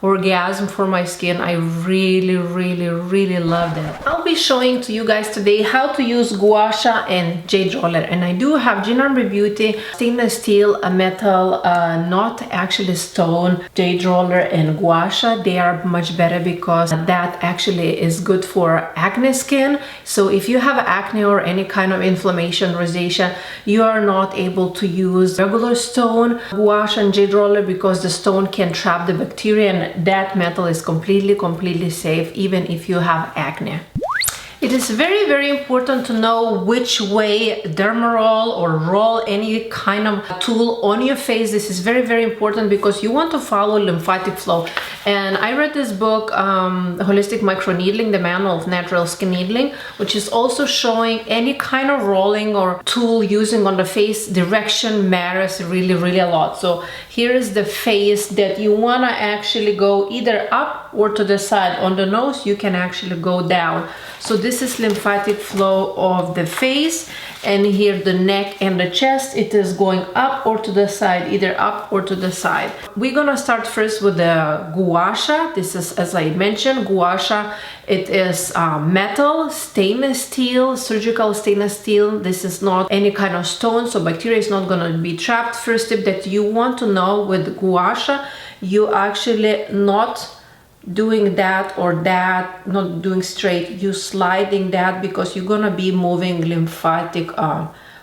orgasm for my skin. I really love that. I'll be showing to you guys today how to use Gua Sha and jade roller, and I do have Ginamri Beauty stainless steel, a metal, not actually stone, jade roller and Gua Sha. They are much better because that actually is good for acne skin. So if you have acne or any kind of inflammation, rosacea, you are not able to use regular stone, Gua Sha and jade roller, because the stone can trap the bacteria, and that metal is completely safe even if you have acne. It is very important to know which way dermaroll or roll any kind of tool on your face. This is very important because you want to follow lymphatic flow. And I read this book, Holistic Microneedling, the Manual of Natural Skin Needling, which is also showing any kind of rolling or tool using on the face. Direction matters really a lot. So here is the face that you want to actually go either up or to the side. On the nose you can actually go down. So this is lymphatic flow of the face, and here the neck and the chest, it is going up or to the side, either up or to the side. We're gonna start first with the Gua Sha. This is, as I mentioned, Gua Sha. It is metal, stainless steel, surgical stainless steel. This is not any kind of stone, so bacteria is not gonna be trapped. First tip that you want to know with Gua Sha, you actually not doing that or that, not doing straight, you sliding that, because you're gonna be moving lymphatic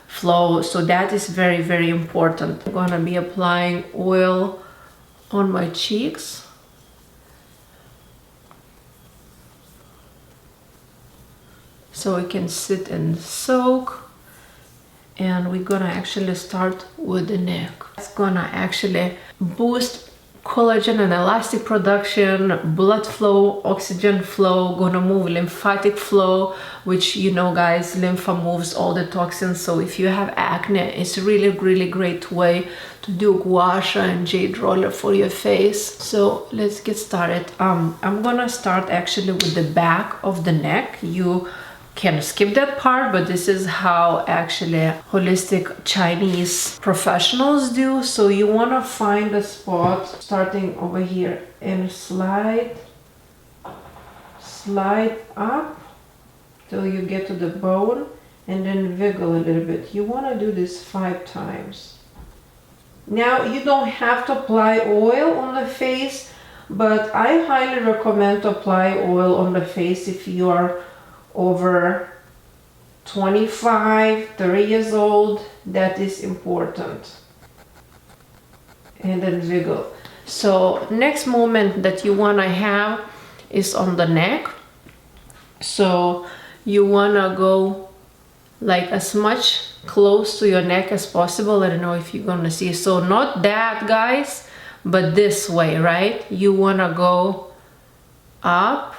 flow. So that is very important. I'm gonna be applying oil on my cheeks. So it can sit and soak. And we're gonna actually start with the neck. It's gonna actually boost collagen and elastic production, blood flow, oxygen flow, gonna move lymphatic flow, which, you know guys, lymph moves all the toxins. So if you have acne, it's really great way to do Gua Sha and jade roller for your face. So let's get started. I'm gonna start actually with the back of the neck. You can skip that part, but this is how actually holistic Chinese professionals do. So you want to find a spot starting over here and slide up till you get to the bone, and then wiggle a little bit. You want to do this 5 times. Now you don't have to apply oil on the face, but I highly recommend to apply oil on the face if you are over 25, 30 years old. That is important. And then wiggle. So next movement that you want to have is on the neck. So you want to go like as much close to your neck as possible. I don't know if you're gonna see. So not that, guys, but this way, right? You want to go up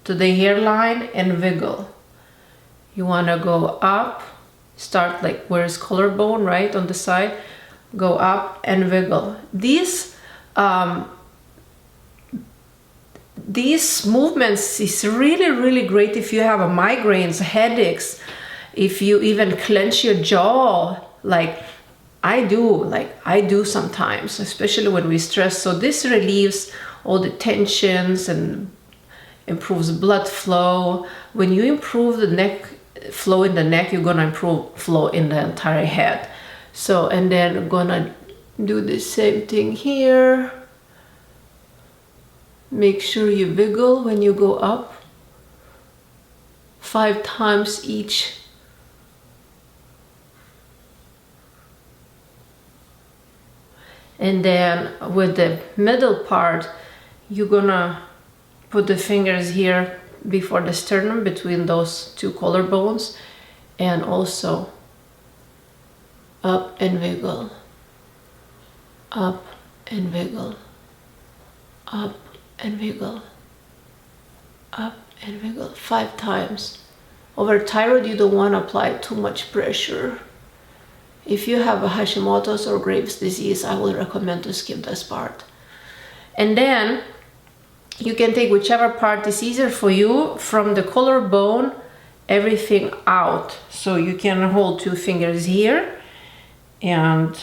to the hairline and wiggle. You want to go up, start like where's collarbone, right, on the side, go up and wiggle. These movements is really great if you have a migraines, headaches, if you even clench your jaw, like I do sometimes, especially when we stress. So this relieves all the tensions and improves blood flow. When you improve the neck flow in the neck, you're gonna improve flow in the entire head. So, and then I'm gonna do the same thing here. Make sure you wiggle when you go up 5 times each. And then with the middle part, you're gonna put the fingers here before the sternum, between those 2 collarbones, and also up and wiggle, up and wiggle, up and wiggle, up and wiggle 5 times. Over thyroid, you don't want to apply too much pressure. If you have a Hashimoto's or Graves' disease, I will recommend to skip this part. And then you can take whichever part is easier for you from the collarbone, everything out. So you can hold 2 fingers here and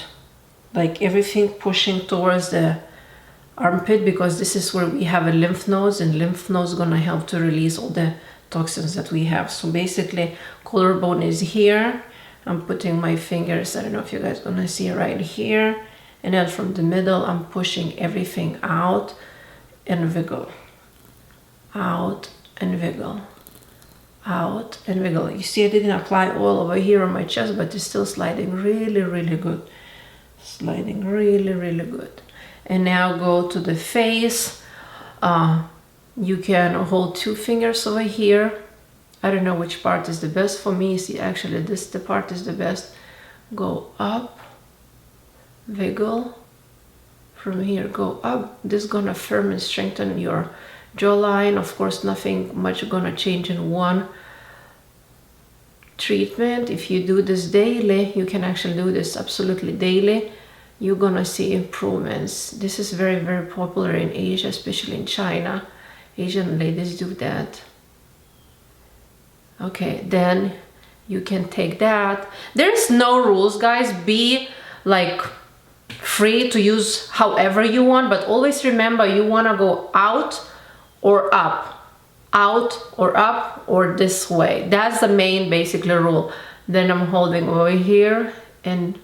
like everything pushing towards the armpit, because this is where we have a lymph nodes, and lymph nodes gonna help to release all the toxins that we have. So basically collarbone is here. I'm putting my fingers, I don't know if you guys gonna see right here, and then from the middle I'm pushing everything out and wiggle, out and wiggle, out and wiggle. You see I didn't apply oil over here on my chest, but it's still sliding really good, sliding really good. And now go to the face. You can hold 2 fingers over here. I don't know which part is the best for me. See, actually the part is the best. Go up, wiggle. From here, go up. This is gonna firm and strengthen your jawline. Of course, nothing much gonna change in one treatment. If you do this daily, you can actually do this absolutely daily, you're gonna see improvements. This is very popular in Asia, especially in China. Asian ladies do that. Okay, then you can take that. There's no rules, guys. Be like free to use however you want, but always remember you want to go out or up, out or up, or this way. That's the main basically rule. Then I'm holding over here and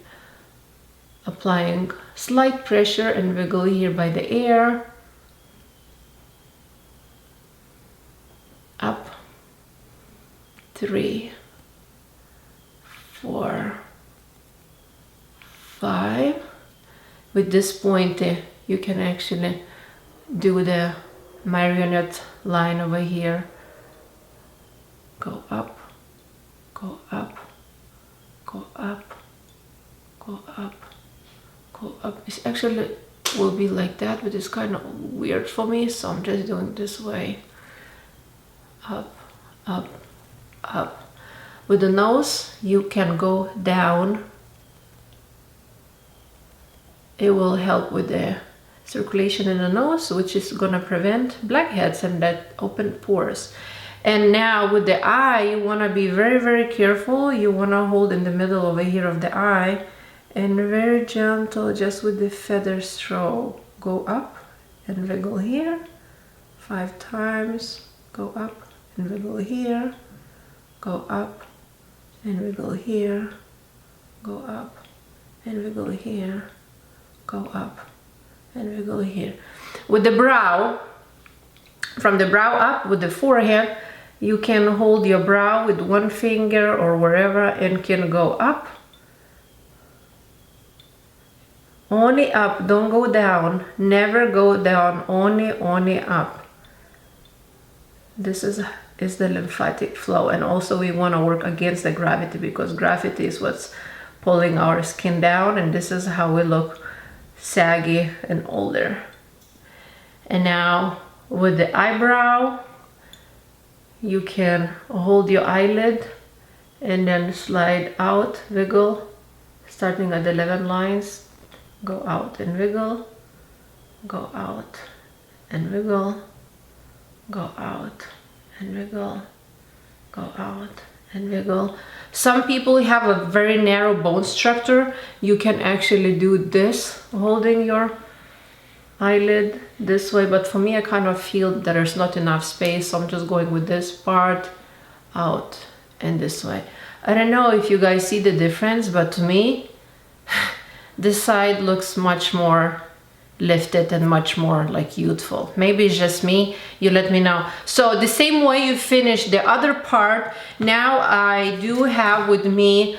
applying slight pressure and wiggle here by the air. Up, 3, 4, 5. With this pointy, you can actually do the marionette line over here. Go up, go up, go up, go up, go up. It actually will be like that, but it's kind of weird for me, so I'm just doing this way. Up, up, up. With the nose, you can go down. It will help with the circulation in the nose, which is gonna prevent blackheads and that open pores. And now with the eye, you wanna be very careful. You wanna hold in the middle over here of the eye and very gentle, just with the feather stroke. Go up and wiggle here 5 times. Go up and wiggle here. Go up and wiggle here. Go up and wiggle here. Go up and wiggle here. With the brow, from the brow up, with the forehead, you can hold your brow with 1 finger or wherever and can go up. Only up, don't go down. Never go down, only up. This is the lymphatic flow, and also we want to work against the gravity, because gravity is what's pulling our skin down, and this is how we look saggy and older. And now with the eyebrow, you can hold your eyelid and then slide out, wiggle, starting at the 11 lines. Go out and wiggle, go out and wiggle, go out and wiggle, go out and wiggle. Some people have a very narrow bone structure. You can actually do this, holding your eyelid this way, but for me I kind of feel that there's not enough space, so I'm just going with this part out and this way. I don't know if you guys see the difference, but to me this side looks much more lifted and much more like youthful. Maybe it's just me, you let me know. So the same way you finish the other part, now I do have with me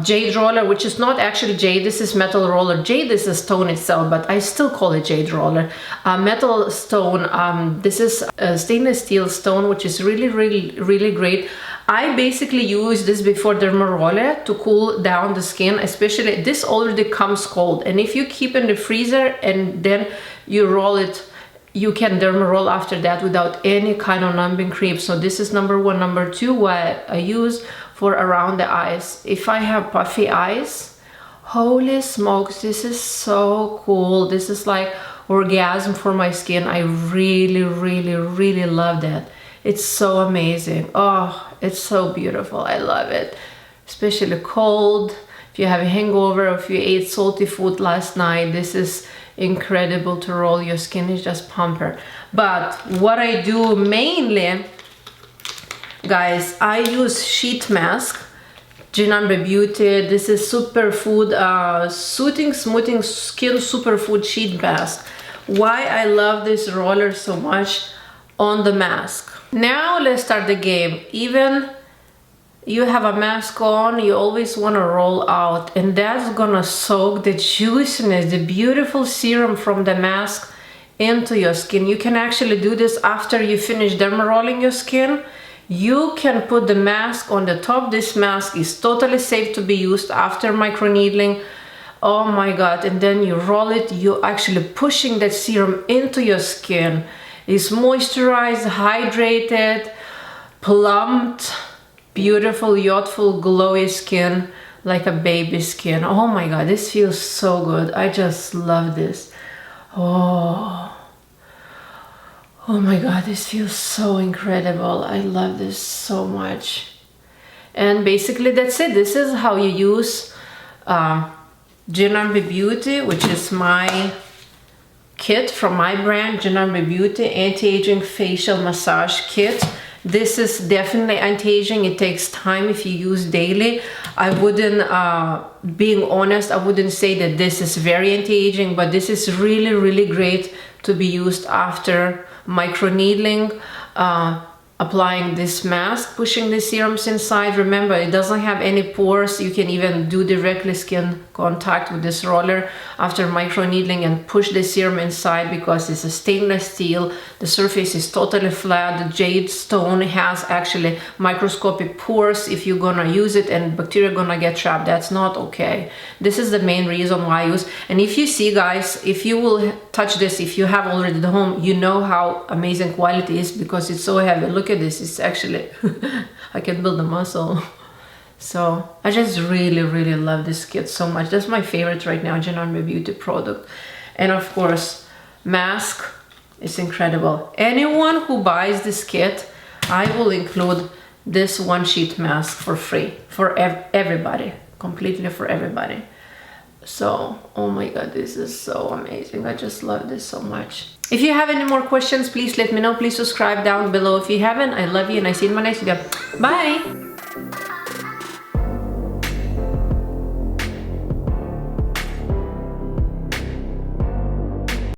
jade roller, which is not actually jade, this is metal roller. Jade is a stone itself, but I still call it jade roller. Metal stone, this is a stainless steel stone, which is really great. I basically use this before dermaroller to cool down the skin, especially this already comes cold, and if you keep in the freezer and then you roll it, you can dermaroll after that without any kind of numbing cream. So this is number 1. Number 2, what I use for around the eyes. If I have puffy eyes, holy smokes, this is so cool. This is like orgasm for my skin. I really love that. It's so amazing. Oh, it's so beautiful. I love it. Especially cold. If you have a hangover, if you ate salty food last night, this is incredible to roll your skin. It's just pumper. But what I do mainly, guys, I use sheet mask, Ginambre Beauty. This is superfood, soothing, smoothing skin superfood sheet mask. Why I love this roller so much on the mask. Now let's start the game. Even you have a mask on, you always want to roll out, and that's gonna soak the juiciness, the beautiful serum from the mask into your skin. You can actually do this after you finish derma rolling your skin. You can put the mask on the top. This mask is totally safe to be used after microneedling. Oh my god. And then you roll it, you're actually pushing that serum into your skin. It's moisturized, hydrated, plumped, beautiful, youthful, glowy skin, like a baby skin. Oh my god, this feels so good. I just love this. Oh my god, this feels so incredible. I love this so much. And basically that's it. This is how you use Ginambre Beauty, which is my kit from my brand, Ginambre Beauty Anti-Aging Facial Massage Kit. This is definitely anti-aging. It takes time if you use daily. I wouldn't, being honest, I wouldn't say that this is very anti-aging, but this is really, really great to be used after microneedling, applying this mask, pushing the serums inside. Remember, it doesn't have any pores. You can even do directly skin contact with this roller after microneedling and push the serum inside, because it's a stainless steel. The surface is totally flat. The jade stone has actually microscopic pores if you're gonna use it, and bacteria gonna get trapped. That's not okay. This is the main reason why I use. And if you see, guys, if you will touch this, if you have already at home, you know how amazing quality is, because it's so heavy. Look at this. It's actually I can build a muscle. So I just really, really love this kit so much. That's my favorite right now, Ginambre Beauty product. And of course, mask is incredible. Anyone who buys this kit, I will include this one sheet mask for free for everybody, completely for everybody. So, oh my god, this is so amazing. I just love this so much. If you have any more questions, please let me know. Please subscribe down below if you haven't. I love you, and I see you in my next video. Bye!